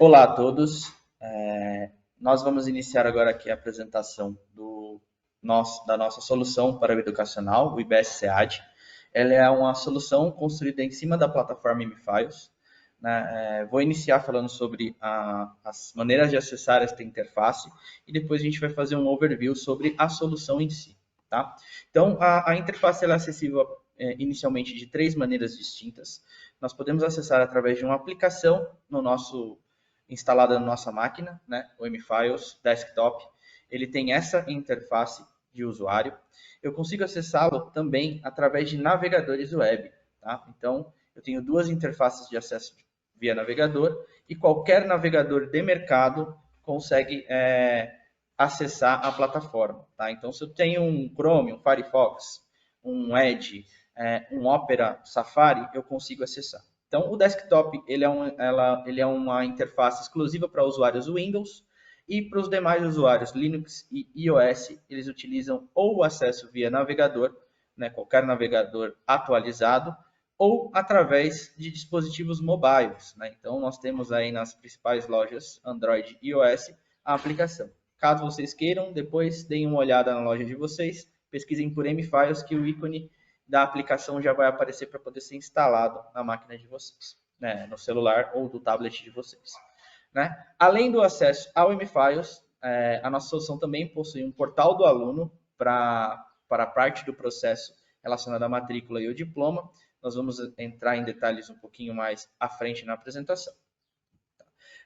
Olá a todos. Nós vamos iniciar agora aqui a apresentação da nossa solução para o educacional, o IBS SEAD. Ela é uma solução construída em cima da plataforma MFiles. Né? Vou iniciar falando sobre as maneiras de acessar esta interface e depois a gente vai fazer um overview sobre a solução em si. Tá? Então, a interface ela é acessível inicialmente de três maneiras distintas. Nós podemos acessar através de uma aplicação instalada na nossa máquina, né, o MFiles Desktop. Ele tem essa interface de usuário. Eu consigo acessá-lo também através de navegadores web. Tá? Então, eu tenho duas interfaces de acesso via navegador e qualquer navegador de mercado consegue acessar a plataforma. Tá? Então, se eu tenho um Chrome, um Firefox, um Edge, um Opera Safari, eu consigo acessar. Então, o desktop ele é uma interface exclusiva para usuários Windows e para os demais usuários Linux e iOS, eles utilizam ou o acesso via navegador, né, qualquer navegador atualizado, ou através de dispositivos mobiles. Né? Então, nós temos aí nas principais lojas Android e iOS a aplicação. Caso vocês queiram, depois deem uma olhada na loja de vocês, pesquisem por MFiles que o ícone da aplicação já vai aparecer para poder ser instalado na máquina de vocês, né, no celular ou do tablet de vocês. Né? Além do acesso ao MFiles, a nossa solução também possui um portal do aluno para a parte do processo relacionado à matrícula e o diploma. Nós vamos entrar em detalhes um pouquinho mais à frente na apresentação.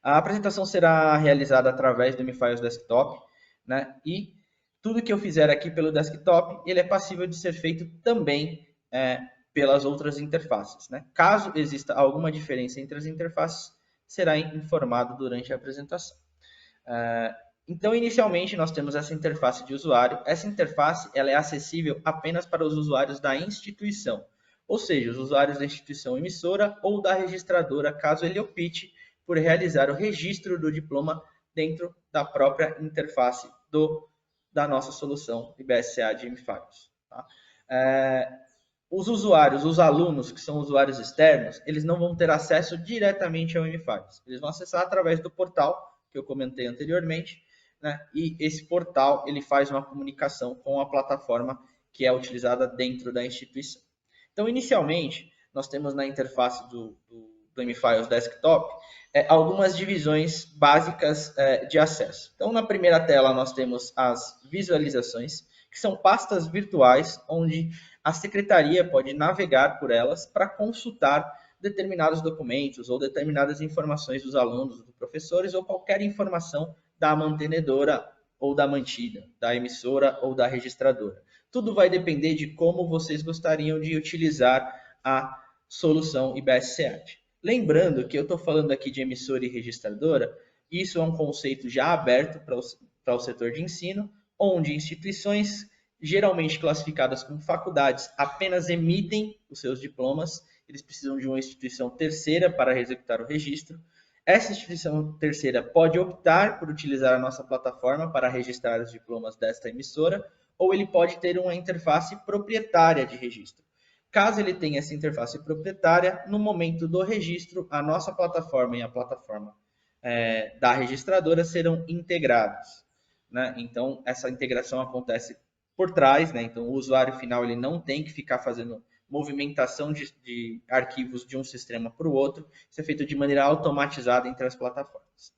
A apresentação será realizada através do MFiles Desktop, né? E tudo que eu fizer aqui pelo desktop, ele é passível de ser feito também pelas outras interfaces. Né? Caso exista alguma diferença entre as interfaces, será informado durante a apresentação. Então, inicialmente, nós temos essa interface de usuário. Essa interface ela é acessível apenas para os usuários da instituição, ou seja, os usuários da instituição emissora ou da registradora, caso ele opte por realizar o registro do diploma dentro da própria interface da nossa solução IBSA de MFiles. Tá? Os usuários, os alunos que são usuários externos, eles não vão ter acesso diretamente ao MFiles. Eles vão acessar através do portal que eu comentei anteriormente, né? E esse portal ele faz uma comunicação com a plataforma que é utilizada dentro da instituição. Então, inicialmente, nós temos na interface do MFiles Desktop algumas divisões básicas de acesso. Então, na primeira tela, nós temos as visualizações, que são pastas virtuais, onde a secretaria pode navegar por elas para consultar determinados documentos ou determinadas informações dos alunos, dos professores, ou qualquer informação da mantenedora ou da mantida, da emissora ou da registradora. Tudo vai depender de como vocês gostariam de utilizar a solução IBS-SEAD. Lembrando que eu estou falando aqui de emissora e registradora, isso é um conceito já aberto para o setor de ensino, onde instituições geralmente classificadas como faculdades apenas emitem os seus diplomas, eles precisam de uma instituição terceira para executar o registro. Essa instituição terceira pode optar por utilizar a nossa plataforma para registrar os diplomas desta emissora, ou ele pode ter uma interface proprietária de registro. Caso ele tenha essa interface proprietária, no momento do registro, a nossa plataforma e a plataforma da registradora serão integrados. Né? Então, essa integração acontece por trás, né? Então, o usuário final ele não tem que ficar fazendo movimentação de arquivos de um sistema para o outro, isso é feito de maneira automatizada entre as plataformas.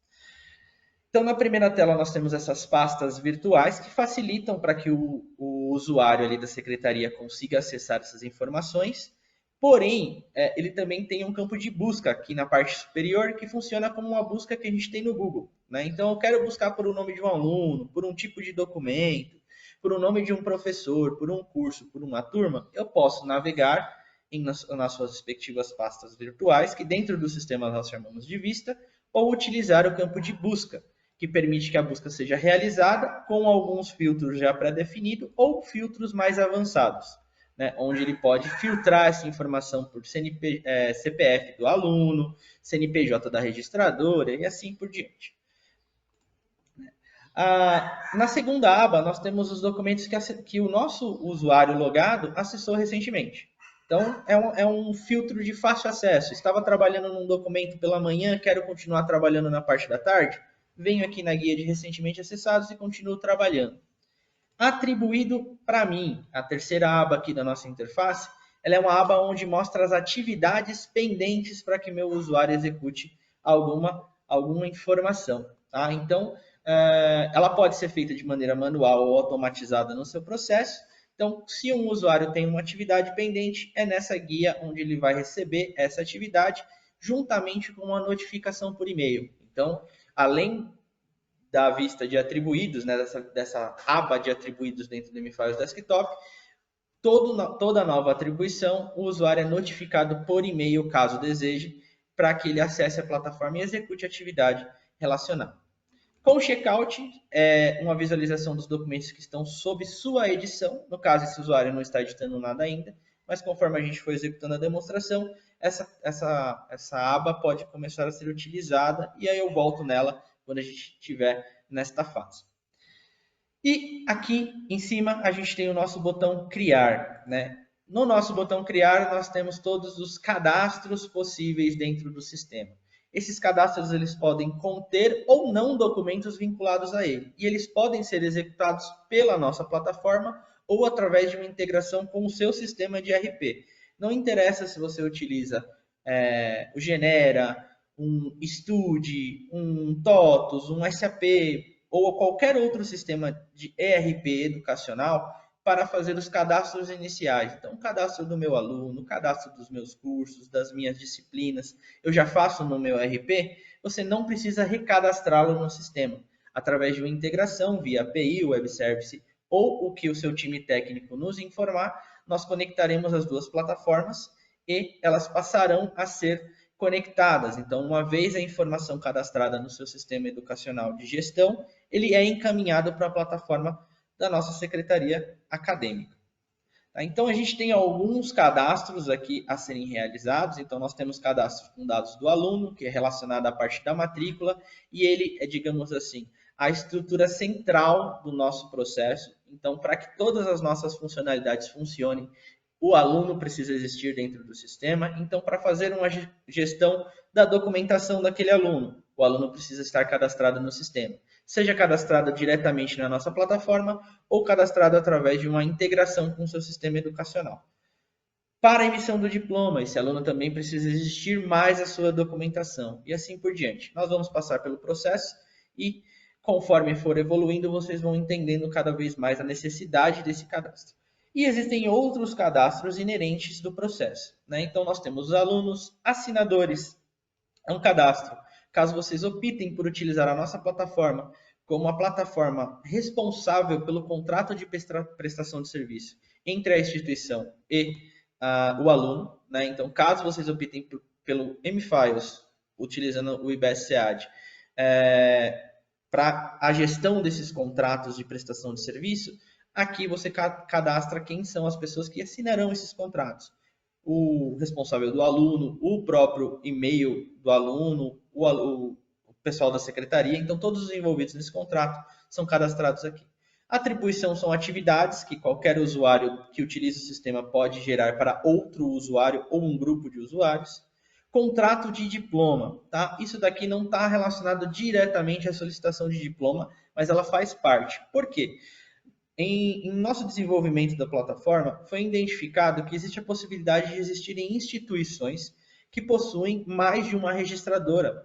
Então, na primeira tela, nós temos essas pastas virtuais que facilitam para que o usuário ali da secretaria consiga acessar essas informações. Porém, ele também tem um campo de busca aqui na parte superior que funciona como uma busca que a gente tem no Google. Né? Então, eu quero buscar por o nome de um aluno, por um tipo de documento, por o nome de um professor, por um curso, por uma turma. Eu posso navegar nas suas respectivas pastas virtuais, que dentro do sistema nós chamamos de vista, ou utilizar o campo de busca, que permite que a busca seja realizada com alguns filtros já pré-definidos ou filtros mais avançados, né, onde ele pode filtrar essa informação por CPF do aluno, CNPJ da registradora e assim por diante. Na segunda aba, nós temos os documentos que o nosso usuário logado acessou recentemente. Então, é um filtro de fácil acesso. Estava trabalhando num documento pela manhã, quero continuar trabalhando na parte da tarde, venho aqui na guia de recentemente acessados e continuo trabalhando. Atribuído para mim, a terceira aba aqui da nossa interface, ela é uma aba onde mostra as atividades pendentes para que meu usuário execute alguma informação. Tá? Então, ela pode ser feita de maneira manual ou automatizada no seu processo. Então, se um usuário tem uma atividade pendente, é nessa guia onde ele vai receber essa atividade juntamente com uma notificação por e-mail. Então, além da vista de atribuídos, né, dessa aba de atribuídos dentro do MFiles Desktop, toda nova atribuição, o usuário é notificado por e-mail, caso deseje, para que ele acesse a plataforma e execute a atividade relacionada. Com o checkout, é uma visualização dos documentos que estão sob sua edição. No caso, esse usuário não está editando nada ainda, mas conforme a gente for executando a demonstração, essa aba pode começar a ser utilizada e aí eu volto nela quando a gente estiver nesta fase. E aqui em cima a gente tem o nosso botão criar, né? No nosso botão criar nós temos todos os cadastros possíveis dentro do sistema. Esses cadastros eles podem conter ou não documentos vinculados a ele. E eles podem ser executados pela nossa plataforma ou através de uma integração com o seu sistema de ERP. Não interessa se você utiliza o Genera, um Stude, um TOTUS, um SAP ou qualquer outro sistema de ERP educacional para fazer os cadastros iniciais. Então, o cadastro do meu aluno, o cadastro dos meus cursos, das minhas disciplinas, eu já faço no meu ERP, você não precisa recadastrá-lo no sistema. Através de uma integração via API, Web Service ou o que o seu time técnico nos informar, nós conectaremos as duas plataformas e elas passarão a ser conectadas. Então, uma vez a informação cadastrada no seu sistema educacional de gestão, ele é encaminhado para a plataforma da nossa secretaria acadêmica. Então, a gente tem alguns cadastros aqui a serem realizados. Então, nós temos cadastro com dados do aluno, que é relacionado à parte da matrícula, e ele é, digamos assim, a estrutura central do nosso processo. Então, para que todas as nossas funcionalidades funcionem, o aluno precisa existir dentro do sistema. Então, para fazer uma gestão da documentação daquele aluno, o aluno precisa estar cadastrado no sistema. Seja cadastrado diretamente na nossa plataforma ou cadastrado através de uma integração com o seu sistema educacional. Para a emissão do diploma, esse aluno também precisa existir mais a sua documentação e assim por diante. Nós vamos passar pelo processo e, conforme for evoluindo, vocês vão entendendo cada vez mais a necessidade desse cadastro. E existem outros cadastros inerentes do processo, né? Então, nós temos os alunos, assinadores, é um cadastro. Caso vocês optem por utilizar a nossa plataforma como a plataforma responsável pelo contrato de prestação de serviço entre a instituição e o aluno, né? Então, caso vocês optem pelo MFiles, utilizando o IBS-SEAD, para a gestão desses contratos de prestação de serviço, aqui você cadastra quem são as pessoas que assinarão esses contratos. O responsável do aluno, o próprio e-mail do aluno, o pessoal da secretaria. Então, todos os envolvidos nesse contrato são cadastrados aqui. Atribuição são atividades que qualquer usuário que utiliza o sistema pode gerar para outro usuário ou um grupo de usuários. Contrato de diploma, tá? Isso daqui não está relacionado diretamente à solicitação de diploma, mas ela faz parte. Por quê? Em nosso desenvolvimento da plataforma, foi identificado que existe a possibilidade de existirem instituições que possuem mais de uma registradora,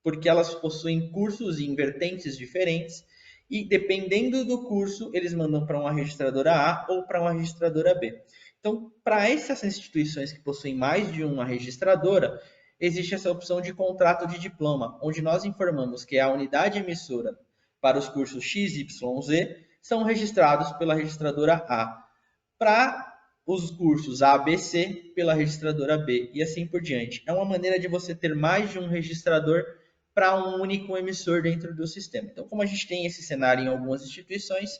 porque elas possuem cursos em vertentes diferentes e, dependendo do curso, eles mandam para uma registradora A ou para uma registradora B. Então, para essas instituições que possuem mais de uma registradora, existe essa opção de contrato de diploma, onde nós informamos que a unidade emissora para os cursos XYZ são registrados pela registradora A. Para os cursos A, B, C, pela registradora B e assim por diante. É uma maneira de você ter mais de um registrador para um único emissor dentro do sistema. Então, como a gente tem esse cenário em algumas instituições,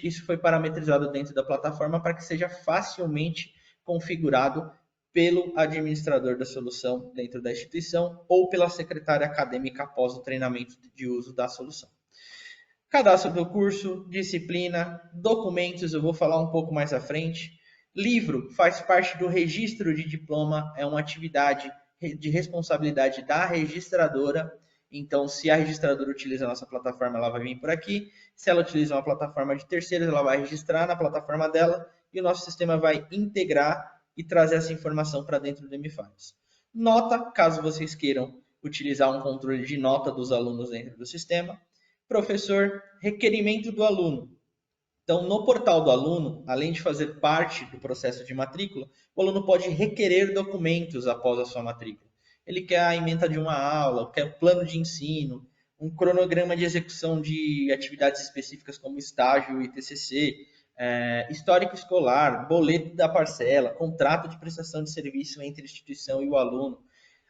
isso foi parametrizado dentro da plataforma para que seja facilmente configurado pelo administrador da solução dentro da instituição ou pela secretária acadêmica após o treinamento de uso da solução. Cadastro do curso, disciplina, documentos, eu vou falar um pouco mais à frente. Livro faz parte do registro de diploma, é uma atividade de responsabilidade da registradora. Então, se a registradora utiliza a nossa plataforma, ela vai vir por aqui. Se ela utiliza uma plataforma de terceiros, ela vai registrar na plataforma dela e o nosso sistema vai integrar e trazer essa informação para dentro do MFiles. Nota, caso vocês queiram utilizar um controle de nota dos alunos dentro do sistema. Professor, requerimento do aluno. Então, no portal do aluno, além de fazer parte do processo de matrícula, o aluno pode requerer documentos após a sua matrícula. Ele quer a ementa de uma aula, quer um plano de ensino, um cronograma de execução de atividades específicas como estágio e TCC, histórico escolar, boleto da parcela, contrato de prestação de serviço entre a instituição e o aluno.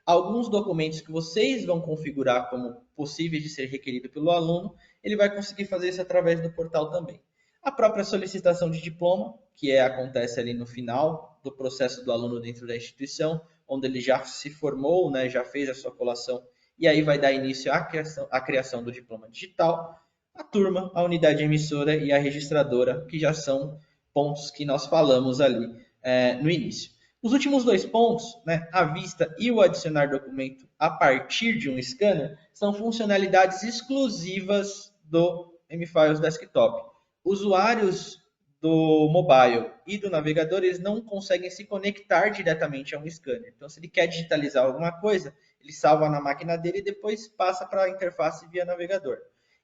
Alguns documentos que vocês vão configurar como possíveis de ser requerido pelo aluno, ele vai conseguir fazer isso através do portal também. A própria solicitação de diploma, que acontece ali no final do processo do aluno dentro da instituição, onde ele já se formou, né, já fez a sua colação, e aí vai dar início à criação do diploma digital. A turma, a unidade emissora e a registradora, que já são pontos que nós falamos ali no início. Os últimos dois pontos, né, a vista e o adicionar documento a partir de um scanner, são funcionalidades exclusivas do MFiles Desktop. Usuários do mobile e do navegador, eles não conseguem se conectar diretamente a um scanner. Então, se ele quer digitalizar alguma coisa, ele salva na máquina dele e depois passa para a interface via navegador.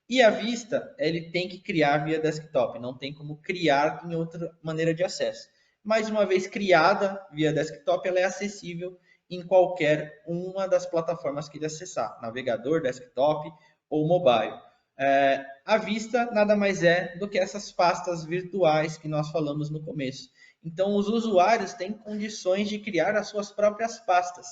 E a vista, ele tem que criar via desktop, não tem como criar em outra maneira de acesso. Mais uma vez criada via desktop, ela é acessível em qualquer uma das plataformas que ele acessar, navegador, desktop ou mobile. A vista nada mais é do que essas pastas virtuais que nós falamos no começo. Então, os usuários têm condições de criar as suas próprias pastas,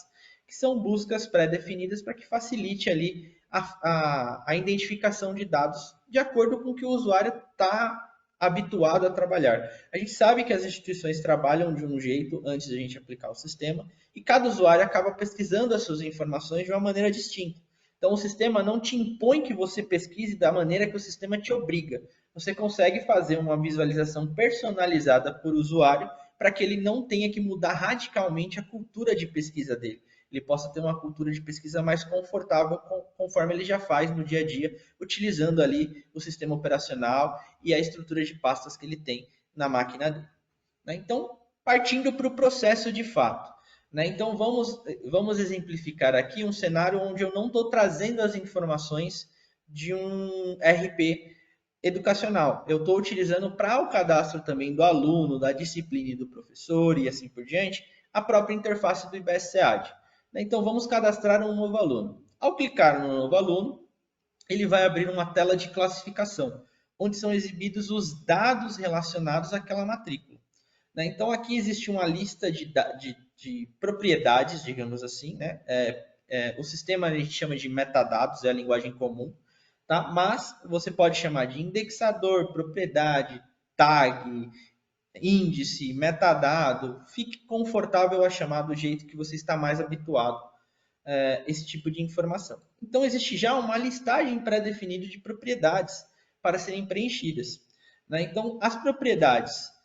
que são buscas pré-definidas para que facilite ali a identificação de dados de acordo com o que o usuário está habituado a trabalhar. A gente sabe que as instituições trabalham de um jeito antes de a gente aplicar o sistema e cada usuário acaba pesquisando as suas informações de uma maneira distinta. Então, o sistema não te impõe que você pesquise da maneira que o sistema te obriga. Você consegue fazer uma visualização personalizada por usuário para que ele não tenha que mudar radicalmente a cultura de pesquisa dele. Ele possa ter uma cultura de pesquisa mais confortável conforme ele já faz no dia a dia, utilizando ali o sistema operacional e a estrutura de pastas que ele tem na máquina dele. Então, partindo para o processo de fato. Então, vamos exemplificar aqui um cenário onde eu não estou trazendo as informações de um RP educacional. Eu estou utilizando para o cadastro também do aluno, da disciplina e do professor e assim por diante, a própria interface do IBSead. Então, vamos cadastrar um novo aluno. Ao clicar no novo aluno, ele vai abrir uma tela de classificação, onde são exibidos os dados relacionados àquela matrícula. Então, aqui existe uma lista de propriedades, digamos assim, né? O sistema a gente chama de metadados, é a linguagem comum, tá? Mas você pode chamar de indexador, propriedade, tag, índice, metadado. Fique confortável a chamar do jeito que você está mais habituado esse tipo de informação. Então, existe já uma listagem pré-definida de propriedades para serem preenchidas. Então, as propriedades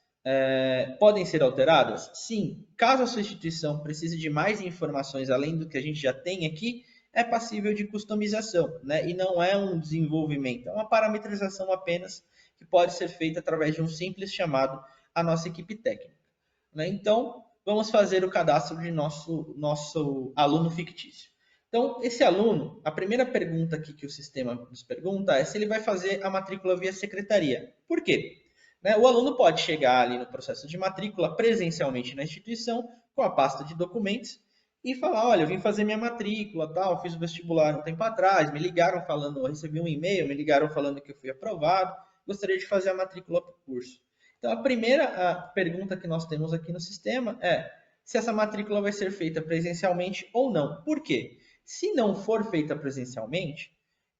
podem ser alteradas? Sim. Caso a sua instituição precise de mais informações além do que a gente já tem aqui, é passível de customização, e não é um desenvolvimento, é uma parametrização apenas que pode ser feita através de um simples chamado à nossa equipe técnica. Então, vamos fazer o cadastro de nosso aluno fictício. Então, esse aluno, a primeira pergunta aqui que o sistema nos pergunta é se ele vai fazer a matrícula via secretaria. Por quê? O aluno pode chegar ali no processo de matrícula presencialmente na instituição com a pasta de documentos e falar, olha, eu vim fazer minha matrícula, tal, fiz o vestibular um tempo atrás, me ligaram falando, eu recebi um e-mail, me ligaram falando que eu fui aprovado, gostaria de fazer a matrícula para o curso. Então, a primeira pergunta que nós temos aqui no sistema é se essa matrícula vai ser feita presencialmente ou não. Por quê? Se não for feita presencialmente,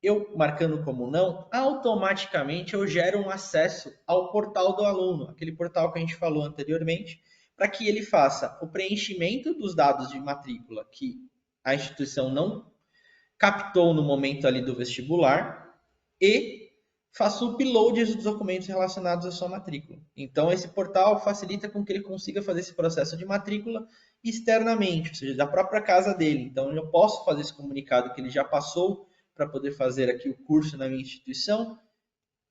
eu marcando como não, automaticamente eu gero um acesso ao portal do aluno, aquele portal que a gente falou anteriormente, para que ele faça o preenchimento dos dados de matrícula que a instituição não captou no momento ali do vestibular e faça o upload dos documentos relacionados à sua matrícula. Então, esse portal facilita com que ele consiga fazer esse processo de matrícula externamente, ou seja, da própria casa dele. Então, eu posso fazer esse comunicado que ele já passou para poder fazer aqui o curso na minha instituição,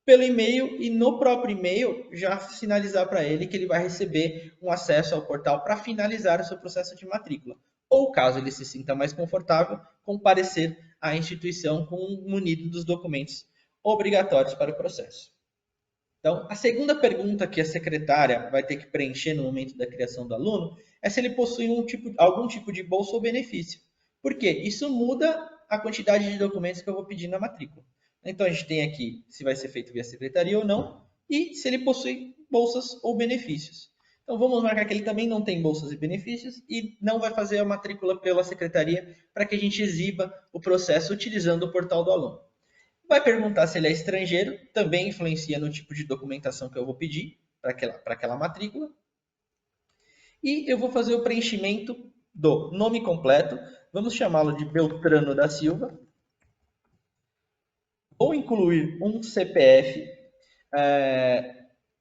pelo e-mail, e no próprio e-mail já sinalizar para ele que ele vai receber um acesso ao portal para finalizar o seu processo de matrícula. Ou, caso ele se sinta mais confortável, comparecer à instituição munido dos documentos obrigatórios para o processo. Então, a segunda pergunta que a secretária vai ter que preencher no momento da criação do aluno é se ele possui algum tipo de bolsa ou benefício. Por quê? Isso muda a quantidade de documentos que eu vou pedir na matrícula. Então, a gente tem aqui se vai ser feito via secretaria ou não e se ele possui bolsas ou benefícios. Então, vamos marcar que ele também não tem bolsas e benefícios e não vai fazer a matrícula pela secretaria para que a gente exiba o processo utilizando o portal do aluno. Vai perguntar se ele é estrangeiro, também influencia no tipo de documentação que eu vou pedir para aquela matrícula. E eu vou fazer o preenchimento do nome completo, vamos chamá-lo de Beltrano da Silva. Vou incluir um CPF.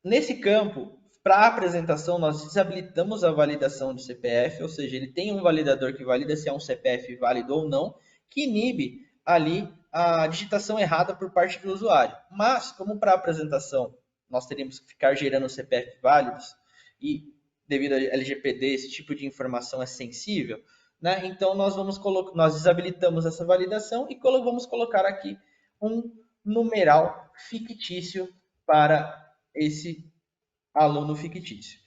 Nesse campo, para a apresentação, nós desabilitamos a validação do CPF, ou seja, ele tem um validador que valida se é um CPF válido ou não, que inibe ali a digitação errada por parte do usuário. Mas, como para a apresentação nós teríamos que ficar gerando CPF válidos, e devido ao LGPD, esse tipo de informação é sensível, né? Então nós desabilitamos essa validação e vamos colocar aqui um numeral fictício para esse aluno fictício.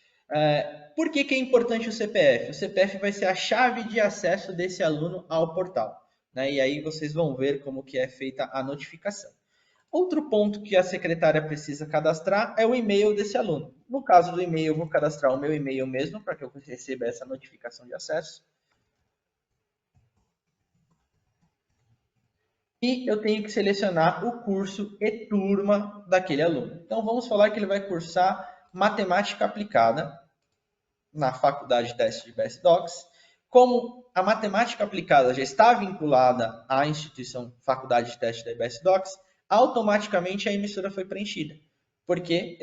Por que é importante o CPF? O CPF vai ser a chave de acesso desse aluno ao portal, né? E aí vocês vão ver como que é feita a notificação. Outro ponto que a secretária precisa cadastrar é o e-mail desse aluno. No caso do e-mail, eu vou cadastrar o meu e-mail mesmo, para que eu receba essa notificação de acesso. E eu tenho que selecionar o curso e turma daquele aluno. Então, vamos falar que ele vai cursar Matemática Aplicada na Faculdade Teste de BSDocs. Como a Matemática Aplicada já está vinculada à instituição Faculdade de Teste da IBSDocs, automaticamente a emissora foi preenchida, porque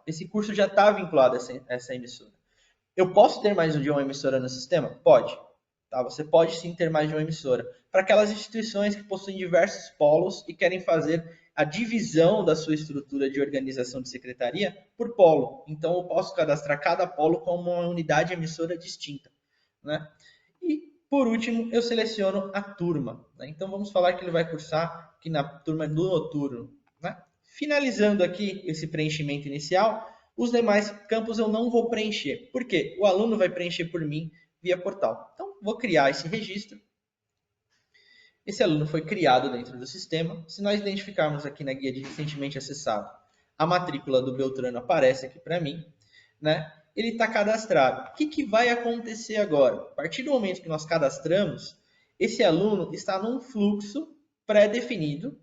esse curso já está vinculado a essa emissora. Eu posso ter mais de uma emissora no sistema? Pode. Tá? Você pode sim ter mais de uma emissora. Para aquelas instituições que possuem diversos polos e querem fazer a divisão da sua estrutura de organização de secretaria por polo. Então, eu posso cadastrar cada polo como uma unidade emissora distinta, né? E, por último, eu seleciono a turma, né? Então, vamos falar que ele vai cursar aqui na turma do noturno, né? Finalizando aqui esse preenchimento inicial, os demais campos eu não vou preencher. Por quê? O aluno vai preencher por mim via portal. Então, vou criar esse registro. Esse aluno foi criado dentro do sistema. Se nós identificarmos aqui na guia de recentemente acessado, a matrícula do Beltrano aparece aqui para mim, né? Ele está cadastrado. O que vai acontecer agora? A partir do momento que nós cadastramos, esse aluno está num fluxo pré-definido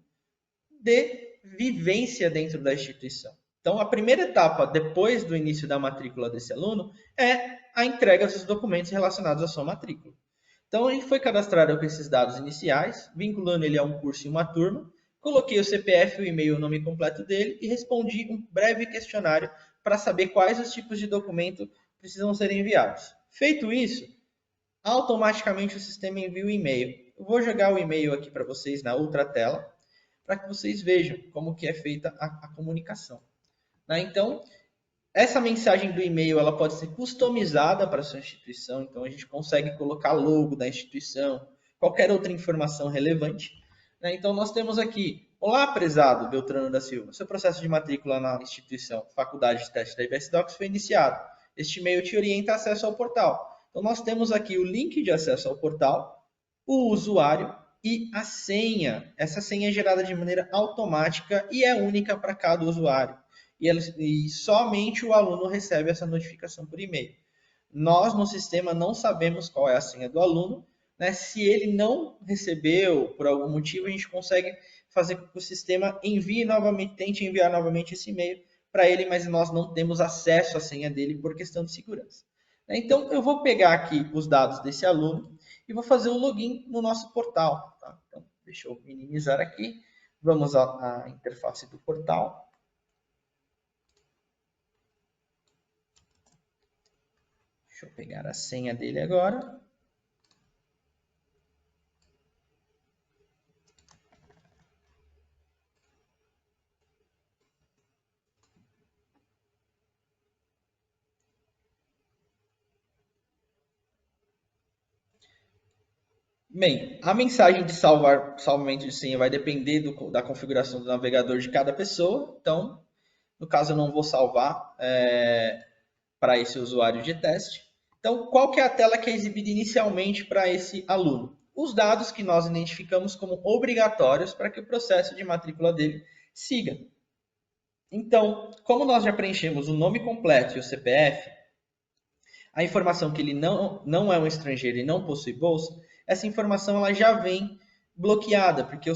de vivência dentro da instituição. Então, a primeira etapa, depois do início da matrícula desse aluno, é a entrega dos documentos relacionados à sua matrícula. Então, ele foi cadastrado com esses dados iniciais, vinculando ele a um curso e uma turma, coloquei o CPF, o e-mail, o nome completo dele e respondi um breve questionário para saber quais os tipos de documento precisam ser enviados. Feito isso, automaticamente o sistema envia o e-mail. Eu vou jogar o e-mail aqui para vocês na outra tela, para que vocês vejam como que é feita a comunicação. Então, essa mensagem do e-mail ela pode ser customizada para a sua instituição, então a gente consegue colocar logo da instituição, qualquer outra informação relevante. Então nós temos aqui, olá prezado Beltrano da Silva, seu processo de matrícula na instituição Faculdade de Teste da IBSDocs foi iniciado. Este e-mail te orienta acesso ao portal. Então nós temos aqui o link de acesso ao portal, o usuário e a senha. Essa senha é gerada de maneira automática e é única para cada usuário. E somente o aluno recebe essa notificação por e-mail. Nós, no sistema, não sabemos qual é a senha do aluno, né? Se ele não recebeu, por algum motivo, a gente consegue fazer com que o sistema envie novamente, tente enviar novamente esse e-mail para ele, mas nós não temos acesso à senha dele por questão de segurança. Então, eu vou pegar aqui os dados desse aluno e vou fazer o login no nosso portal. Tá? Então, deixa eu minimizar aqui. Vamos à interface do portal. Deixa eu pegar a senha dele agora. Bem, a mensagem de salvamento de senha vai depender da configuração do navegador de cada pessoa. Então, no caso, eu não vou salvar para esse usuário de teste. Então, qual que é a tela que é exibida inicialmente para esse aluno? Os dados que nós identificamos como obrigatórios para que o processo de matrícula dele siga. Então, como nós já preenchemos o nome completo e o CPF, a informação que ele não é um estrangeiro e não possui bolsa, essa informação ela já vem bloqueada, porque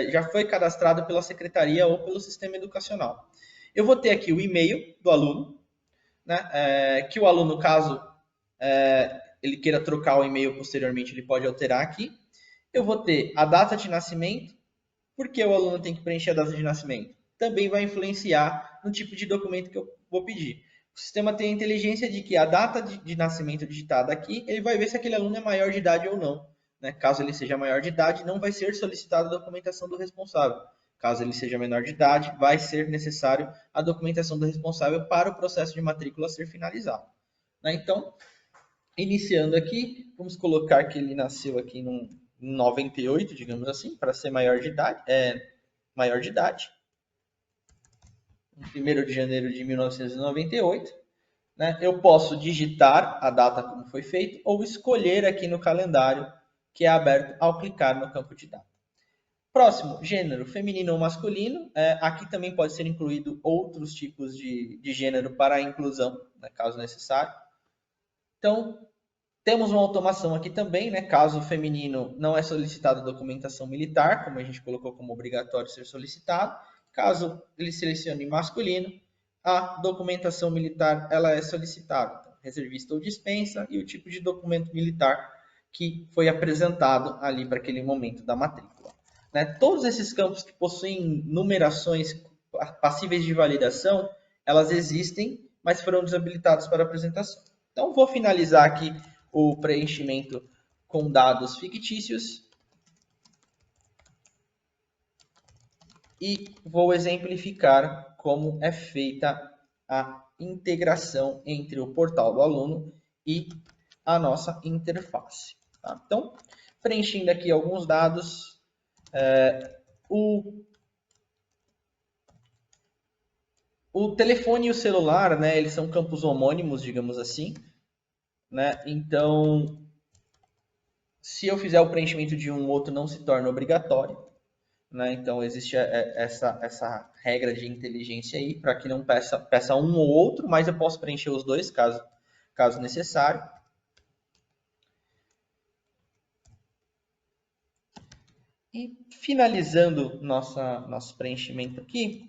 já foi cadastrado pela secretaria ou pelo sistema educacional. Eu vou ter aqui o e-mail do aluno, né, que o aluno, caso ele queira trocar o e-mail posteriormente, ele pode alterar aqui. Eu vou ter a data de nascimento. Por que o aluno tem que preencher a data de nascimento? Também vai influenciar no tipo de documento que eu vou pedir. O sistema tem a inteligência de que a data de nascimento digitada aqui, ele vai ver se aquele aluno é maior de idade ou não. Né? Caso ele seja maior de idade, não vai ser solicitada a documentação do responsável. Caso ele seja menor de idade, vai ser necessário a documentação do responsável para o processo de matrícula ser finalizado. Né? Então, iniciando aqui, vamos colocar que ele nasceu aqui em 98, digamos assim, para ser maior de idade. Maior de idade. 1º de janeiro de 1998. Né? Eu posso digitar a data como foi feito ou escolher aqui no calendário, que é aberto ao clicar no campo de data. Próximo, gênero, feminino ou masculino. Aqui também pode ser incluído outros tipos de gênero para a inclusão, né, caso necessário. Então, temos uma automação aqui também, né? Caso o feminino não é solicitada a documentação militar, como a gente colocou como obrigatório ser solicitado. Caso ele selecione masculino, a documentação militar ela é solicitada. Então, reservista ou dispensa e o tipo de documento militar que foi apresentado ali para aquele momento da matrícula. Né? Todos esses campos que possuem numerações passíveis de validação, elas existem, mas foram desabilitados para apresentação. Então, vou finalizar aqui o preenchimento com dados fictícios e vou exemplificar como é feita a integração entre o portal do aluno e a nossa interface. Tá? Então, preenchendo aqui alguns dados, o telefone e o celular, né, eles são campos homônimos, digamos assim. Né? Então, se eu fizer o preenchimento de um, outro não se torna obrigatório. Né? Então, existe essa regra de inteligência aí, para que não peça um ou outro, mas eu posso preencher os dois, caso necessário. E finalizando nosso preenchimento aqui,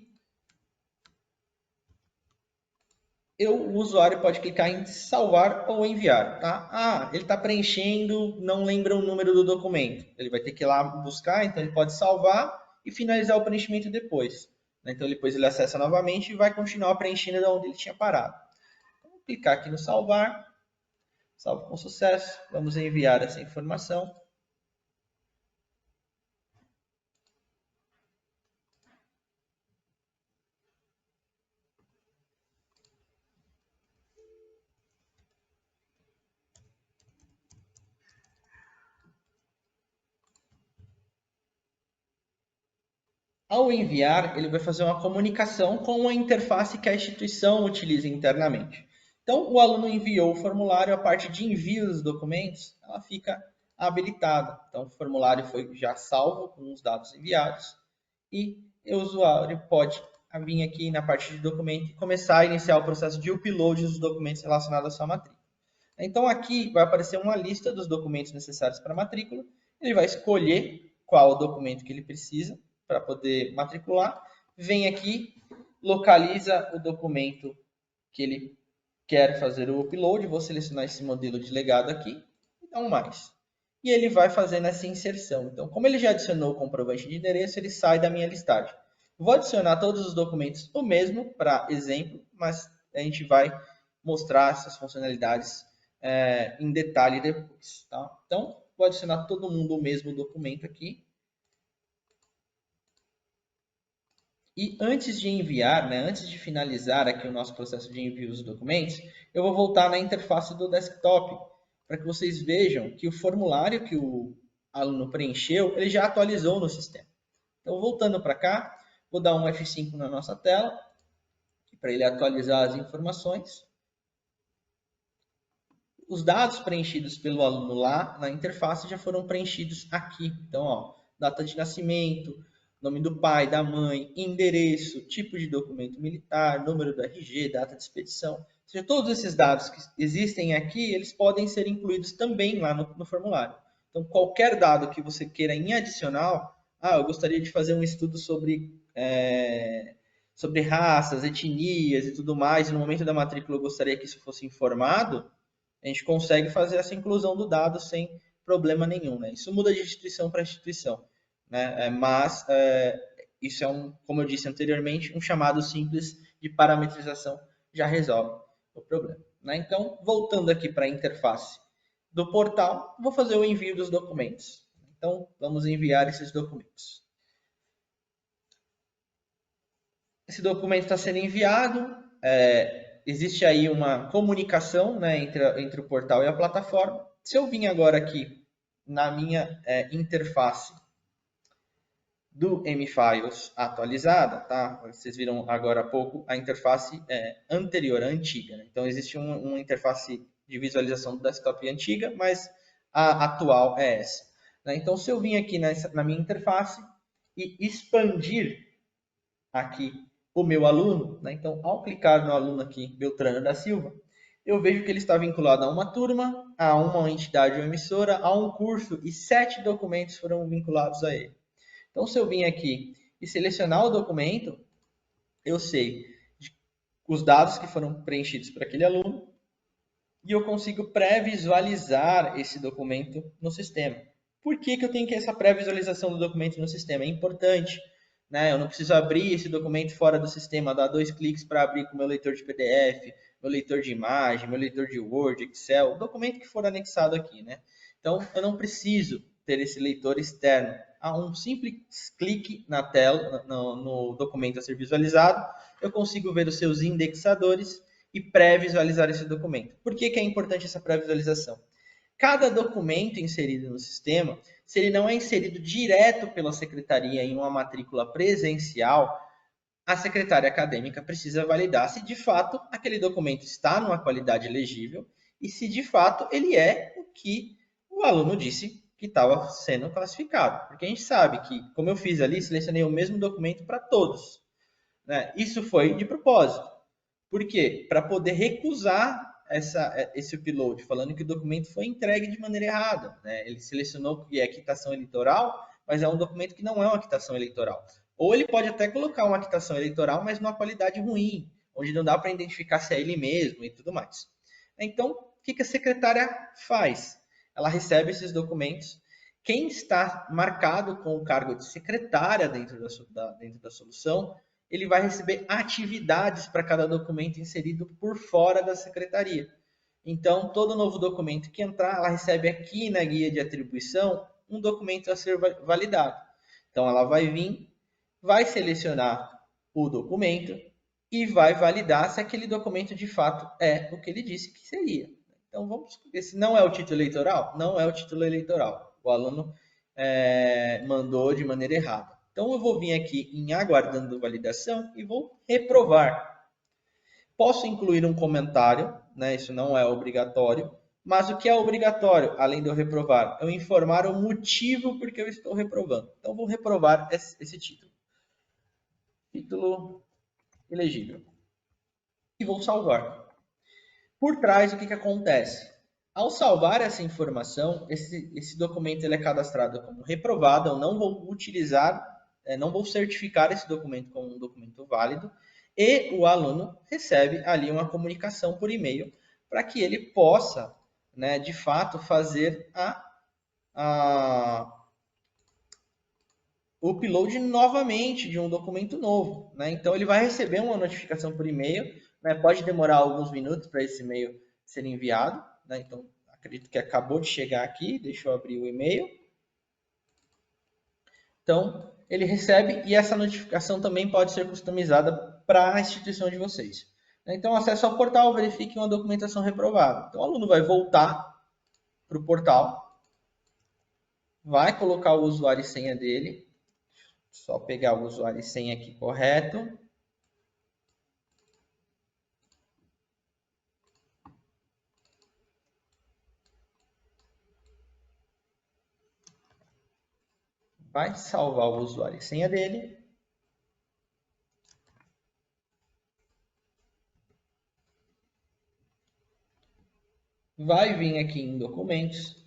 o usuário pode clicar em salvar ou enviar. Tá? Ele está preenchendo, não lembra o número do documento. Ele vai ter que ir lá buscar, então ele pode salvar e finalizar o preenchimento depois. Então depois ele acessa novamente e vai continuar preenchendo de onde ele tinha parado. Vamos clicar aqui no salvar, salvo com sucesso, vamos enviar essa informação. Ao enviar, ele vai fazer uma comunicação com a interface que a instituição utiliza internamente. Então, o aluno enviou o formulário, a parte de envio dos documentos, ela fica habilitada. Então, o formulário foi já salvo com os dados enviados e o usuário pode vir aqui na parte de documento e começar a iniciar o processo de upload dos documentos relacionados à sua matrícula. Então, aqui vai aparecer uma lista dos documentos necessários para a matrícula. Ele vai escolher qual o documento que ele precisa para poder matricular. Vem aqui, localiza o documento que ele quer fazer o upload. Vou selecionar esse modelo de legado aqui e dá um mais. e ele vai fazendo essa inserção. Então, como ele já adicionou o comprovante de endereço, ele sai da minha listagem. Vou adicionar todos os documentos o mesmo para exemplo, mas a gente vai mostrar essas funcionalidades em detalhe depois. Tá? Então, vou adicionar todo mundo o mesmo documento aqui. E antes de enviar, né, antes de finalizar aqui o nosso processo de envio dos documentos, eu vou voltar na interface do desktop, para que vocês vejam que o formulário que o aluno preencheu, ele já atualizou no sistema. Então, voltando para cá, vou dar um F5 na nossa tela, para ele atualizar as informações. Os dados preenchidos pelo aluno lá na interface já foram preenchidos aqui. Então, ó, data de nascimento, nome do pai, da mãe, endereço, tipo de documento militar, número do RG, data de expedição. Ou seja, todos esses dados que existem aqui, eles podem ser incluídos também lá no formulário. Então, qualquer dado que você queira em adicional, eu gostaria de fazer um estudo sobre raças, etnias e tudo mais, e no momento da matrícula eu gostaria que isso fosse informado, a gente consegue fazer essa inclusão do dado sem problema nenhum. Né? Isso muda de instituição para instituição, né? Mas isso é, como eu disse anteriormente, um chamado simples de parametrização já resolve o problema. Né? Então, voltando aqui para a interface do portal, vou fazer o envio dos documentos. Então, vamos enviar esses documentos. Esse documento está sendo enviado, existe aí uma comunicação, né, entre o portal e a plataforma. Se eu vim agora aqui na minha interface do MFiles atualizada, tá? Vocês viram agora há pouco a interface anterior, a antiga. Né? Então, existe uma interface de visualização do desktop antiga, mas a atual é essa. Né? Então, se eu vim aqui na minha interface e expandir aqui o meu aluno, né? Então, ao clicar no aluno aqui, Beltrano da Silva, eu vejo que ele está vinculado a uma turma, a uma entidade ou emissora, a um curso e 7 documentos foram vinculados a ele. Então, se eu vim aqui e selecionar o documento, eu sei os dados que foram preenchidos para aquele aluno e eu consigo pré-visualizar esse documento no sistema. Por que eu tenho que essa pré-visualização do documento no sistema? É importante. Né? Eu não preciso abrir esse documento fora do sistema, dar 2 cliques para abrir com o meu leitor de PDF, meu leitor de imagem, meu leitor de Word, Excel, o documento que for anexado aqui. Né? Então, eu não preciso ter esse leitor externo. Há um simples clique na tela, no documento a ser visualizado, eu consigo ver os seus indexadores e pré-visualizar esse documento. Por que é importante essa pré-visualização? Cada documento inserido no sistema, se ele não é inserido direto pela secretaria em uma matrícula presencial, a secretária acadêmica precisa validar se de fato aquele documento está numa qualidade legível e se de fato ele é o que o aluno disse que estava sendo classificado. Porque a gente sabe que, como eu fiz ali, selecionei o mesmo documento para todos. Né? Isso foi de propósito. Por quê? Para poder recusar esse upload, falando que o documento foi entregue de maneira errada. Né? Ele selecionou que é quitação eleitoral, mas é um documento que não é uma quitação eleitoral. Ou ele pode até colocar uma quitação eleitoral, mas numa qualidade ruim, onde não dá para identificar se é ele mesmo e tudo mais. Então, o que a secretária faz? Ela recebe esses documentos. Quem está marcado com o cargo de secretária dentro da solução, ele vai receber atividades para cada documento inserido por fora da secretaria. Então, todo novo documento que entrar, ela recebe aqui na guia de atribuição um documento a ser validado. Então, ela vai vir, vai selecionar o documento e vai validar se aquele documento de fato é o que ele disse que seria. Então, vamos ver se não é o título eleitoral? Não é o título eleitoral. O aluno mandou de maneira errada. Então, eu vou vir aqui em aguardando validação e vou reprovar. Posso incluir um comentário, né? Isso não é obrigatório, mas o que é obrigatório, além de eu reprovar? Eu informar o motivo por que eu estou reprovando. Então, vou reprovar esse título. Título elegível. E vou salvar. Por trás, o que acontece? Ao salvar essa informação, esse documento ele é cadastrado como reprovado. Eu não vou utilizar, não vou certificar esse documento como um documento válido. E o aluno recebe ali uma comunicação por e-mail para que ele possa, né, de fato, fazer a o upload novamente de um documento novo, né? Então ele vai receber uma notificação por e-mail, né? Pode demorar alguns minutos para esse e-mail ser enviado, né? Então acredito que acabou de chegar aqui, deixa eu abrir o e-mail. Então ele recebe e essa notificação também pode ser customizada para a instituição de vocês. Então acesso ao portal, verifique uma documentação reprovada. Então o aluno vai voltar para o portal, vai colocar o usuário e senha dele. Só pegar o usuário e senha aqui correto. Vai salvar o usuário e senha dele. Vai vir aqui em documentos.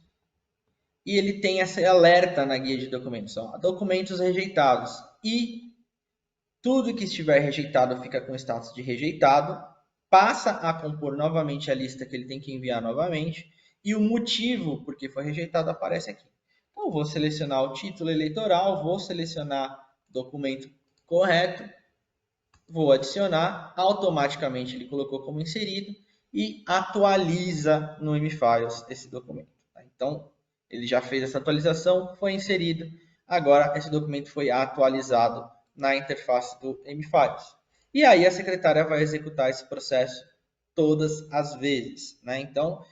E ele tem esse alerta na guia de documentos. Ó, documentos rejeitados. E tudo que estiver rejeitado fica com status de rejeitado. Passa a compor novamente a lista que ele tem que enviar novamente. E o motivo por que foi rejeitado aparece aqui. Então, vou selecionar o título eleitoral, vou selecionar documento correto, vou adicionar, automaticamente ele colocou como inserido e atualiza no MFiles esse documento. Então, ele já fez essa atualização, foi inserido, agora esse documento foi atualizado na interface do MFiles. E aí a secretária vai executar esse processo todas as vezes. Né? Então,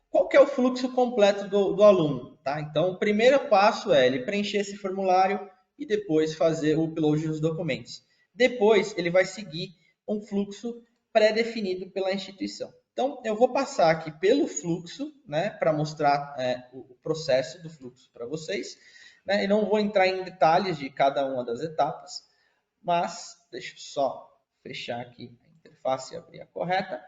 qual que é o fluxo completo do aluno? Tá? Então, o primeiro passo é ele preencher esse formulário e depois fazer o upload dos documentos. Depois, ele vai seguir um fluxo pré-definido pela instituição. Então, eu vou passar aqui pelo fluxo, né, para mostrar o processo do fluxo para vocês. Né, e não vou entrar em detalhes de cada uma das etapas, mas deixa eu só fechar aqui a interface e abrir a correta.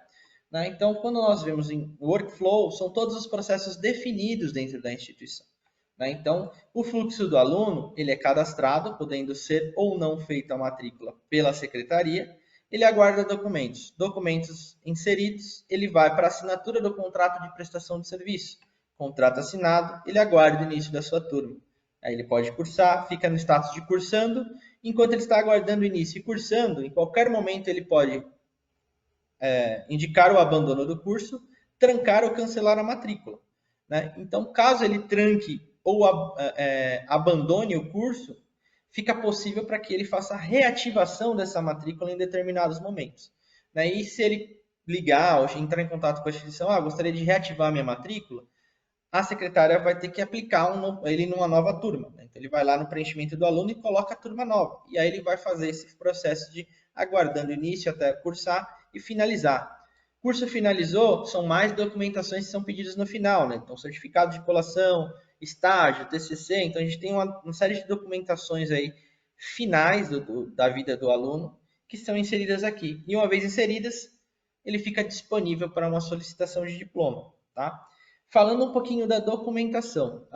Né? Então, quando nós vemos em workflow, são todos os processos definidos dentro da instituição. Né? Então, o fluxo do aluno ele é cadastrado, podendo ser ou não feita a matrícula pela secretaria. Ele aguarda documentos. Documentos inseridos, ele vai para a assinatura do contrato de prestação de serviço. Contrato assinado, ele aguarda o início da sua turma. Aí ele pode cursar, fica no status de cursando. Enquanto ele está aguardando o início e cursando, em qualquer momento ele pode indicar o abandono do curso, trancar ou cancelar a matrícula. Né? Então, caso ele tranque ou abandone o curso, fica possível para que ele faça a reativação dessa matrícula em determinados momentos. Né? E se ele ligar ou entrar em contato com a instituição, gostaria de reativar a minha matrícula, a secretária vai ter que aplicar ele numa nova turma. Né? Então, ele vai lá no preenchimento do aluno e coloca a turma nova. E aí ele vai fazer esse processo de aguardando o início até cursar e finalizar. Curso finalizou, são mais documentações que são pedidas no final. Né? Então, certificado de colação, estágio, TCC. Então, a gente tem uma série de documentações aí finais da vida do aluno que são inseridas aqui. E uma vez inseridas, ele fica disponível para uma solicitação de diploma. Tá? Falando um pouquinho da documentação.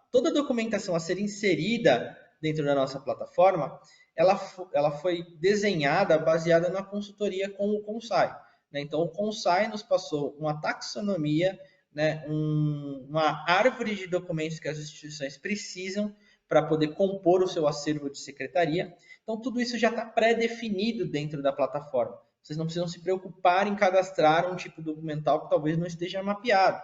Toda a documentação a ser inserida dentro da nossa plataforma, ela foi desenhada baseada na consultoria com o Consai. Né? Então, o Consai nos passou uma taxonomia, né? Uma árvore de documentos que as instituições precisam para poder compor o seu acervo de secretaria. Então, tudo isso já está pré-definido dentro da plataforma. Vocês não precisam se preocupar em cadastrar um tipo documental que talvez não esteja mapeado.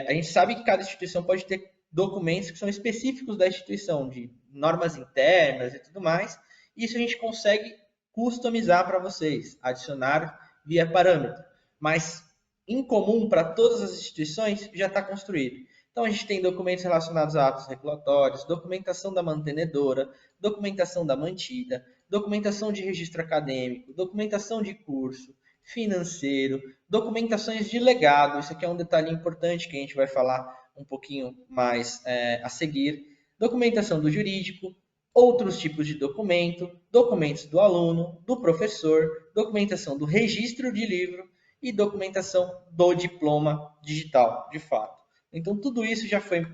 A gente sabe que cada instituição pode ter documentos que são específicos da instituição, de normas internas e tudo mais. Isso a gente consegue customizar para vocês, adicionar via parâmetro. Mas, em comum para todas as instituições, já está construído. Então, a gente tem documentos relacionados a atos regulatórios, documentação da mantenedora, documentação da mantida, documentação de registro acadêmico, documentação de curso, financeiro, documentações de legado. Isso aqui é um detalhe importante que a gente vai falar um pouquinho mais a seguir. Documentação do jurídico, outros tipos de documento, documentos do aluno, do professor, documentação do registro de livro e documentação do diploma digital, de fato. Então, tudo isso já foi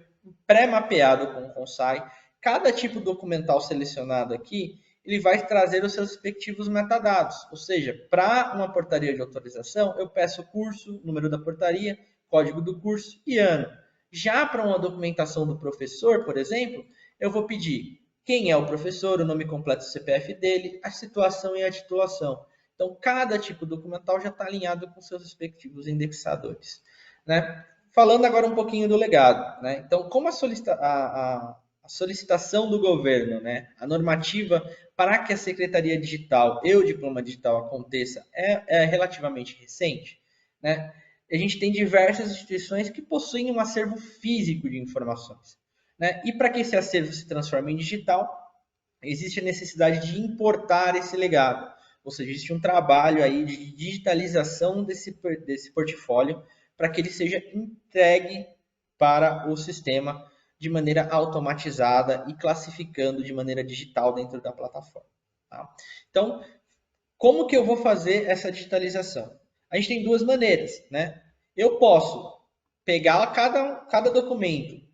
pré-mapeado com o Consai. Cada tipo documental selecionado aqui, ele vai trazer os seus respectivos metadados. Ou seja, para uma portaria de autorização, eu peço o curso, número da portaria, código do curso e ano. Já para uma documentação do professor, por exemplo, eu vou pedir quem é o professor, o nome completo do CPF dele, a situação e a titulação. Então, cada tipo documental já está alinhado com seus respectivos indexadores. Né? Falando agora um pouquinho do legado. Né? Então, como a solicitação do governo, né? A normativa para que a Secretaria Digital e o Diploma Digital aconteça é relativamente recente, né? A gente tem diversas instituições que possuem um acervo físico de informações. Né? E para que esse acervo se transforme em digital, existe a necessidade de importar esse legado. Ou seja, existe um trabalho aí de digitalização desse portfólio para que ele seja entregue para o sistema de maneira automatizada e classificando de maneira digital dentro da plataforma. Tá? Então, como que eu vou fazer essa digitalização? A gente tem duas maneiras, né? Eu posso pegar cada documento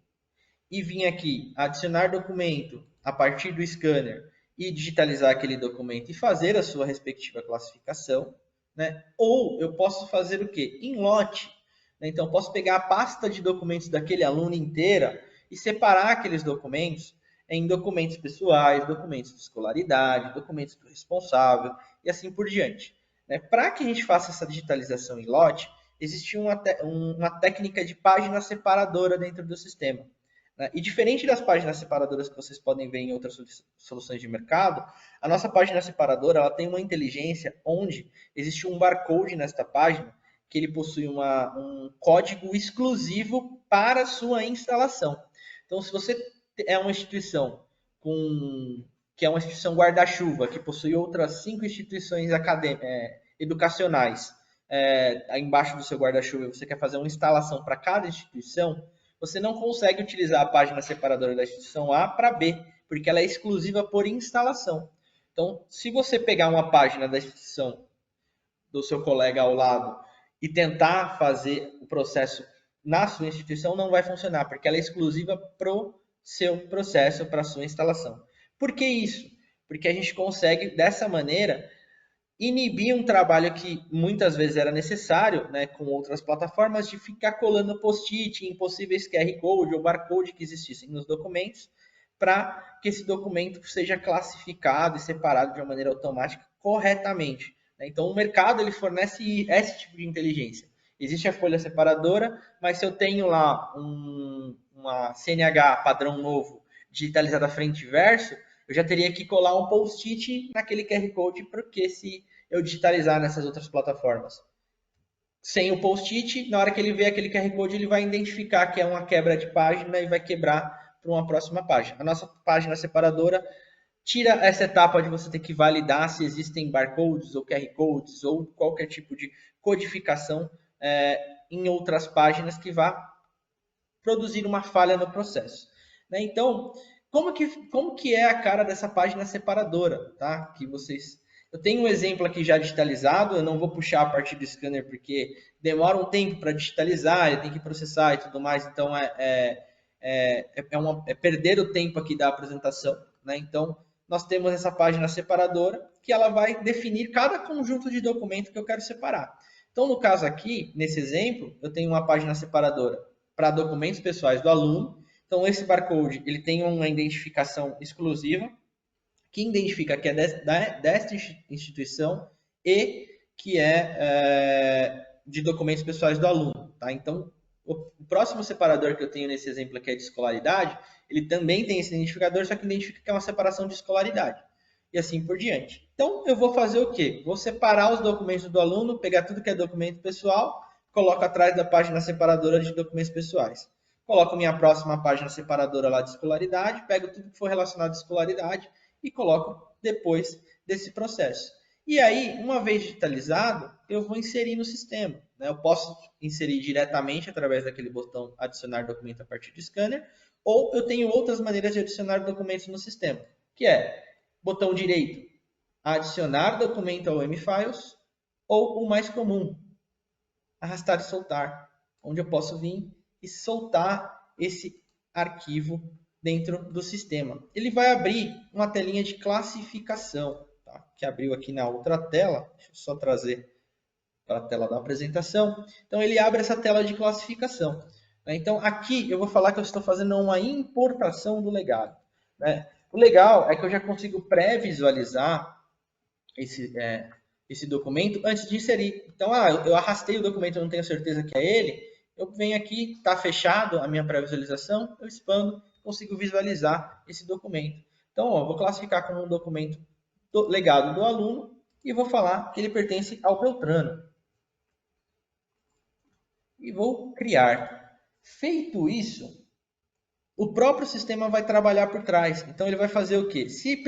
e vir aqui adicionar documento a partir do scanner e digitalizar aquele documento e fazer a sua respectiva classificação, né? Ou eu posso fazer o quê? Em lote. Né? Então, eu posso pegar a pasta de documentos daquele aluno inteira e separar aqueles documentos em documentos pessoais, documentos de escolaridade, documentos do responsável e assim por diante. Né? Para que a gente faça essa digitalização em lote, existe uma técnica de página separadora dentro do sistema. Né? E diferente das páginas separadoras que vocês podem ver em outras soluções de mercado, a nossa página separadora ela tem uma inteligência onde existe um barcode nesta página que ele possui um código exclusivo para a sua instalação. Então, se você é uma instituição que é uma instituição guarda-chuva, que possui outras 5 instituições educacionais embaixo do seu guarda-chuva e você quer fazer uma instalação para cada instituição, você não consegue utilizar a página separadora da instituição A para B, porque ela é exclusiva por instalação. Então, se você pegar uma página da instituição do seu colega ao lado e tentar fazer o processo na sua instituição, não vai funcionar, porque ela é exclusiva para o seu processo, para a sua instalação. Por que isso? Porque a gente consegue, dessa maneira, inibir um trabalho que muitas vezes era necessário, né, com outras plataformas, de ficar colando post-it em possíveis QR Code ou barcode que existissem nos documentos, para que esse documento seja classificado e separado de uma maneira automática corretamente. Então, o mercado ele fornece esse tipo de inteligência. Existe a folha separadora, mas se eu tenho lá uma CNH padrão novo digitalizada frente e verso, eu já teria que colar um post-it naquele QR Code, porque se eu digitalizar nessas outras plataformas sem o post-it, na hora que ele vê aquele QR Code, ele vai identificar que é uma quebra de página e vai quebrar para uma próxima página. A nossa página separadora tira essa etapa de você ter que validar se existem barcodes ou QR Codes ou qualquer tipo de codificação em outras páginas que vá produzir uma falha no processo. Né? Então, como que é a cara dessa página separadora? Tá? Que vocês... Eu tenho um exemplo aqui já digitalizado, eu não vou puxar a partir do scanner porque demora um tempo para digitalizar, ele tem que processar e tudo mais, então é perder o tempo aqui da apresentação. Né? Então, nós temos essa página separadora que ela vai definir cada conjunto de documento que eu quero separar. Então, no caso aqui, nesse exemplo, eu tenho uma página separadora para documentos pessoais do aluno. Então, esse barcode ele tem uma identificação exclusiva, que identifica que é desta instituição e que de documentos pessoais do aluno. Tá? Então, o próximo separador que eu tenho nesse exemplo aqui é de escolaridade, ele também tem esse identificador, só que identifica que é uma separação de escolaridade. E assim por diante. Então, eu vou fazer o quê? Vou separar os documentos do aluno, pegar tudo que é documento pessoal, coloco atrás da página separadora de documentos pessoais. Coloco minha próxima página separadora lá de escolaridade, pego tudo que for relacionado à escolaridade e coloco depois desse processo. E aí, uma vez digitalizado, eu vou inserir no sistema. Né? Eu posso inserir diretamente através daquele botão adicionar documento a partir do scanner, ou eu tenho outras maneiras de adicionar documentos no sistema, que é botão direito, adicionar documento ao M-Files, ou o mais comum, arrastar e soltar, onde eu posso vir e soltar esse arquivo dentro do sistema. Ele vai abrir uma telinha de classificação, tá? Que abriu aqui na outra tela. Deixa eu só trazer para a tela da apresentação. Então, ele abre essa tela de classificação. Então, aqui eu vou falar que eu estou fazendo uma importação do legado. Né? O legal é que eu já consigo pré-visualizar esse documento antes de inserir. Então, eu arrastei o documento, eu não tenho certeza que é ele, eu venho aqui, está fechado a minha pré-visualização, eu expando, consigo visualizar esse documento. Então, eu vou classificar como um documento legado do aluno e vou falar que ele pertence ao Beltrano. E vou criar. Feito isso, o próprio sistema vai trabalhar por trás. Então ele vai fazer o quê? Se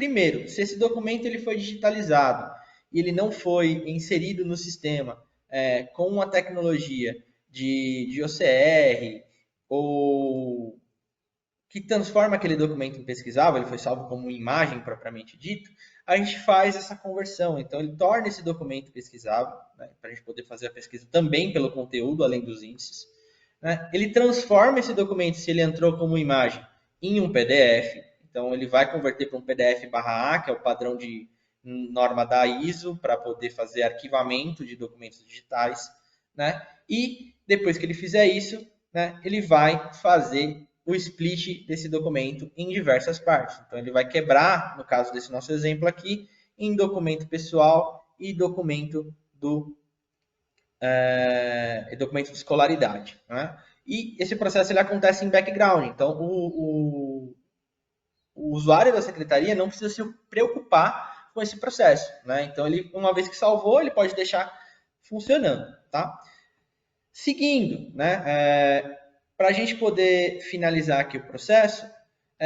esse documento ele foi digitalizado e ele não foi inserido no sistema com uma tecnologia de OCR ou que transforma aquele documento em pesquisável, ele foi salvo como imagem propriamente dito, a gente faz essa conversão. Então ele torna esse documento pesquisável, né, para a gente poder fazer a pesquisa também pelo conteúdo, além dos índices. Né? Ele transforma esse documento, se ele entrou como imagem, em um PDF. Então, ele vai converter para um PDF/A, que é o padrão de norma da ISO, para poder fazer arquivamento de documentos digitais. Né? E, depois que ele fizer isso, né, ele vai fazer o split desse documento em diversas partes. Então, ele vai quebrar, no caso desse nosso exemplo aqui, em documento pessoal e documento documento de escolaridade. Né? E esse processo ele acontece em background. Então, o usuário da secretaria não precisa se preocupar com esse processo. Né? Então, ele, uma vez que salvou, ele pode deixar funcionando. Tá? Seguindo, né, para a gente poder finalizar aqui o processo,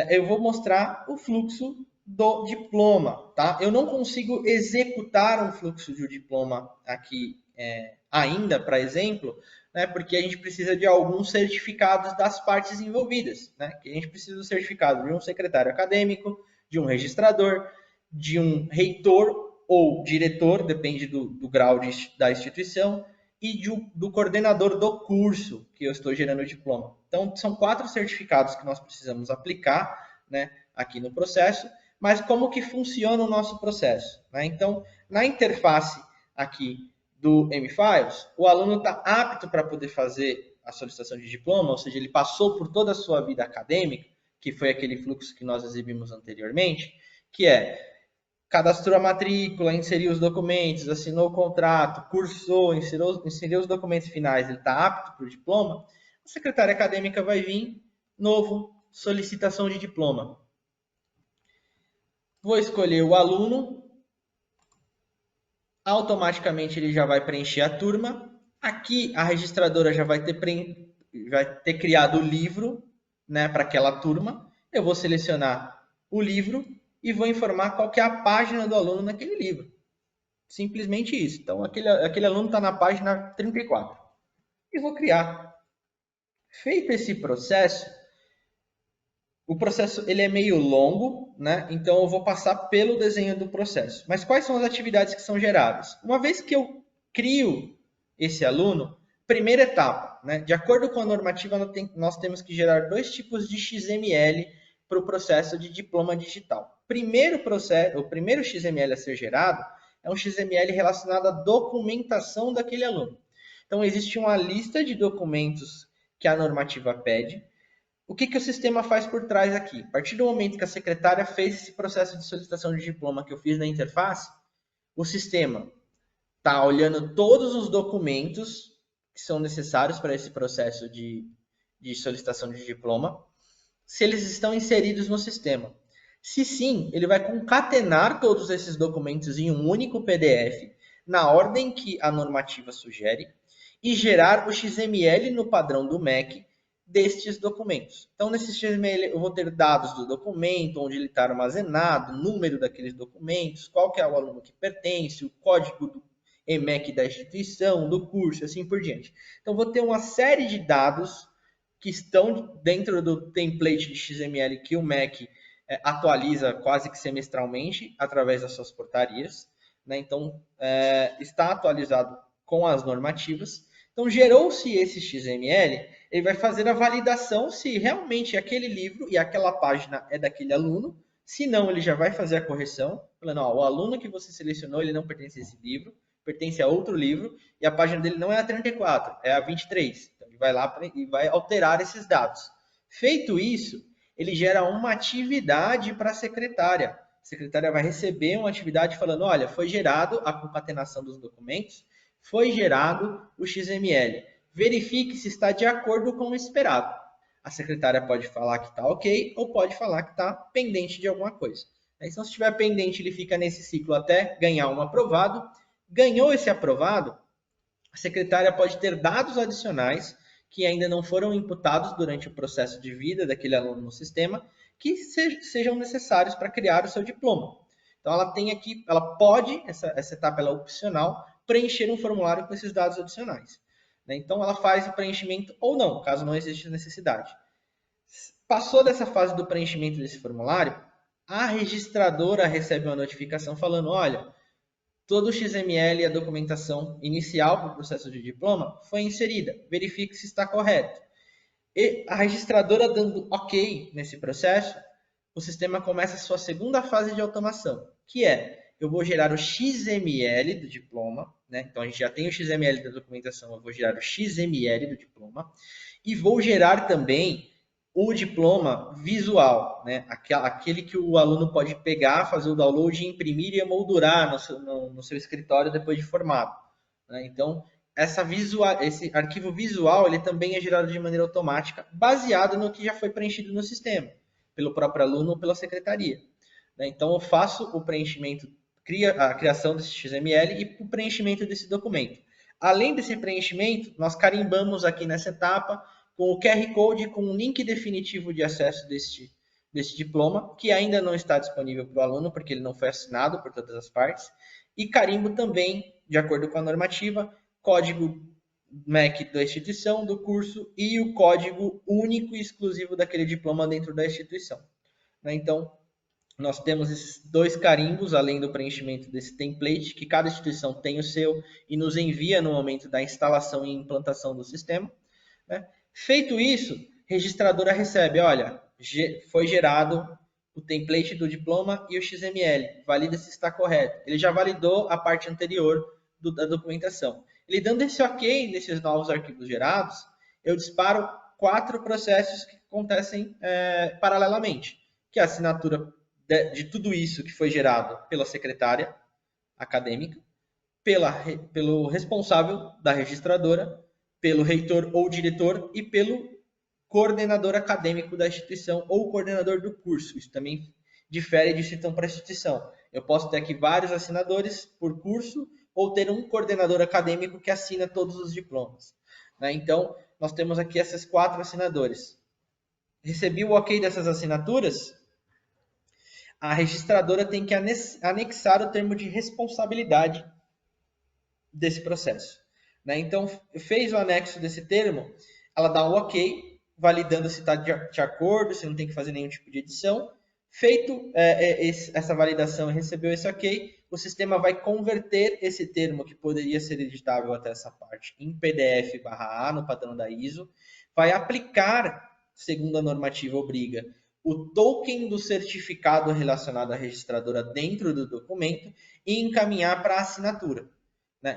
eu vou mostrar o fluxo do diploma. Tá? Eu não consigo executar um fluxo de diploma aqui ainda, para exemplo, né, porque a gente precisa de alguns certificados das partes envolvidas. Né? Que a gente precisa do certificado de um secretário acadêmico, de um registrador, de um reitor ou diretor, depende do grau da instituição, e do coordenador do curso que eu estou gerando o diploma. Então, são 4 certificados que nós precisamos aplicar, né, aqui no processo, mas como que funciona o nosso processo? Né? Então, na interface aqui do MFiles, o aluno está apto para poder fazer a solicitação de diploma, ou seja, ele passou por toda a sua vida acadêmica, que foi aquele fluxo que nós exibimos anteriormente, que é cadastrou a matrícula, inseriu os documentos, assinou o contrato, cursou, inseriu os documentos finais, ele está apto para o diploma, a secretária acadêmica vai vir, novo, solicitação de diploma. Vou escolher o aluno, automaticamente ele já vai preencher a turma. Aqui a registradora já vai ter criado o livro, né, para aquela turma. Eu vou selecionar o livro e vou informar qual que é a página do aluno naquele livro. Simplesmente isso. Então, aquele aluno está na página 34. E vou criar. Feito esse processo, o processo ele é meio longo, né? Então eu vou passar pelo desenho do processo. Mas quais são as atividades que são geradas? Uma vez que eu crio esse aluno, primeira etapa, né? De acordo com a normativa, nós temos que gerar 2 tipos de XML para o processo de diploma digital. O primeiro XML a ser gerado é um XML relacionado à documentação daquele aluno. Então existe uma lista de documentos que a normativa pede. O que o sistema faz por trás aqui? A partir do momento que a secretária fez esse processo de solicitação de diploma que eu fiz na interface, o sistema está olhando todos os documentos que são necessários para esse processo de solicitação de diploma, se eles estão inseridos no sistema. Se sim, ele vai concatenar todos esses documentos em um único PDF, na ordem que a normativa sugere, e gerar o XML no padrão do MEC destes documentos. Então, nesse XML eu vou ter dados do documento, onde ele está armazenado, número daqueles documentos, qual que é o aluno que pertence, o código do EMEC da instituição, do curso, assim por diante. Então, vou ter uma série de dados que estão dentro do template de XML que o MEC atualiza quase que semestralmente, através das suas portarias. Né? Então, está atualizado com as normativas. Então, gerou-se esse XML, ele vai fazer a validação se realmente aquele livro e aquela página é daquele aluno. Se não, ele já vai fazer a correção, falando, ó, o aluno que você selecionou, ele não pertence a esse livro, pertence a outro livro, e a página dele não é a 34, é a 23. Então, ele vai lá e vai alterar esses dados. Feito isso, ele gera uma atividade para a secretária. A secretária vai receber uma atividade falando, olha, foi gerado a concatenação dos documentos, foi gerado o XML. Verifique se está de acordo com o esperado. A secretária pode falar que está ok ou pode falar que está pendente de alguma coisa. Então, se estiver pendente, ele fica nesse ciclo até ganhar um aprovado. Ganhou esse aprovado, a secretária pode ter dados adicionais que ainda não foram imputados durante o processo de vida daquele aluno no sistema, que sejam necessários para criar o seu diploma. Então, ela tem aqui, ela pode, essa etapa ela é opcional, preencher um formulário com esses dados adicionais. Então, ela faz o preenchimento ou não, caso não exista necessidade. Passou dessa fase do preenchimento desse formulário, a registradora recebe uma notificação falando, olha, todo o XML e a documentação inicial para o processo de diploma foi inserida. Verifique se está correto. E a registradora dando ok nesse processo, o sistema começa a sua segunda fase de automação, que é, eu vou gerar o XML do diploma, né? Então a gente já tem o XML da documentação, eu vou gerar o XML do diploma, e vou gerar também o diploma visual, né? Aquele que o aluno pode pegar, fazer o download, imprimir e emoldurar no seu escritório depois de formado. Né? Então, esse arquivo visual ele também é gerado de maneira automática, baseado no que já foi preenchido no sistema, pelo próprio aluno ou pela secretaria. Né? Então, eu faço o preenchimento, a criação desse XML e o preenchimento desse documento. Além desse preenchimento, nós carimbamos aqui nessa etapa com o QR Code, com o link definitivo de acesso desse diploma, que ainda não está disponível para o aluno, porque ele não foi assinado por todas as partes, e carimbo também, de acordo com a normativa, código MEC da instituição, do curso, e o código único e exclusivo daquele diploma dentro da instituição. Então, nós temos esses dois carimbos, além do preenchimento desse template, que cada instituição tem o seu e nos envia no momento da instalação e implantação do sistema. Né? Feito isso, a registradora recebe, olha, foi gerado o template do diploma e o XML, valida se está correto. Ele já validou a parte anterior da documentação. Ele dando esse ok nesses novos arquivos gerados, eu disparo 4 processos que acontecem paralelamente, que é a assinatura de tudo isso que foi gerado pela secretária acadêmica, pelo responsável da registradora, pelo reitor ou diretor e pelo coordenador acadêmico da instituição ou coordenador do curso. Isso também difere de instituição para instituição. Eu posso ter aqui vários assinadores por curso ou ter um coordenador acadêmico que assina todos os diplomas. Então, nós temos aqui esses 4 assinadores. Recebi o ok dessas assinaturas, a registradora tem que anexar o termo de responsabilidade desse processo. Então, fez o anexo desse termo, ela dá um ok, validando se está de acordo, se não tem que fazer nenhum tipo de edição. Feito essa validação e recebeu esse ok, o sistema vai converter esse termo, que poderia ser editável até essa parte, em PDF/A no padrão da ISO, vai aplicar, segundo a normativa obriga, o token do certificado relacionado à registradora dentro do documento e encaminhar para a assinatura.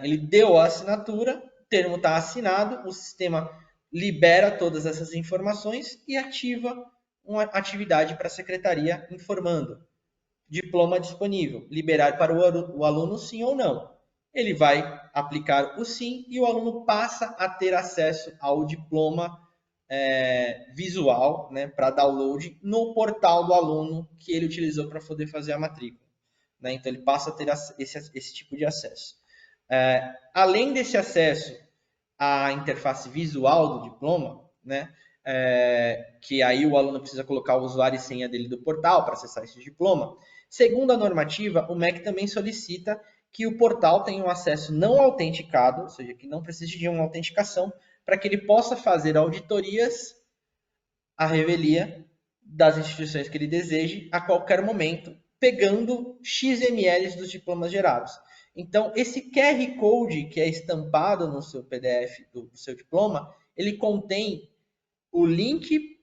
Ele deu a assinatura, o termo está assinado, o sistema libera todas essas informações e ativa uma atividade para a secretaria informando: diploma disponível, liberar para o aluno sim ou não. Ele vai aplicar o sim e o aluno passa a ter acesso ao diploma visual, para download no portal do aluno que ele utilizou para poder fazer a matrícula. Então ele passa a ter esse tipo de acesso. Além desse acesso à interface visual do diploma, que aí o aluno precisa colocar o usuário e senha dele do portal para acessar esse diploma, segundo a normativa, o MEC também solicita que o portal tenha um acesso não autenticado, ou seja, que não precise de uma autenticação, para que ele possa fazer auditorias à revelia das instituições que ele deseje a qualquer momento, pegando XMLs dos diplomas gerados. Então, esse QR Code que é estampado no seu PDF do seu diploma, ele contém o link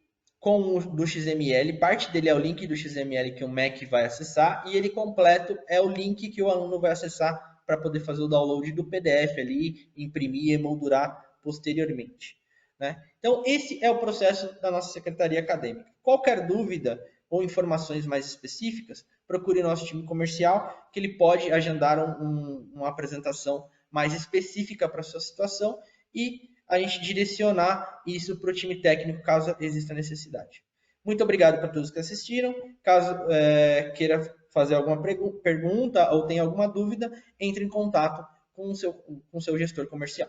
do XML, parte dele é o link do XML que o MEC vai acessar, e ele completo é o link que o aluno vai acessar para poder fazer o download do PDF ali, imprimir e emoldurar posteriormente. né? Então, esse é o processo da nossa secretaria acadêmica. Qualquer dúvida ou informações mais específicas, procure nosso time comercial, que ele pode agendar uma apresentação mais específica para a sua situação e a gente direcionar isso para o time técnico, caso exista necessidade. Muito obrigado para todos que assistiram. Caso queira fazer alguma pergunta ou tenha alguma dúvida, entre em contato com o seu gestor comercial.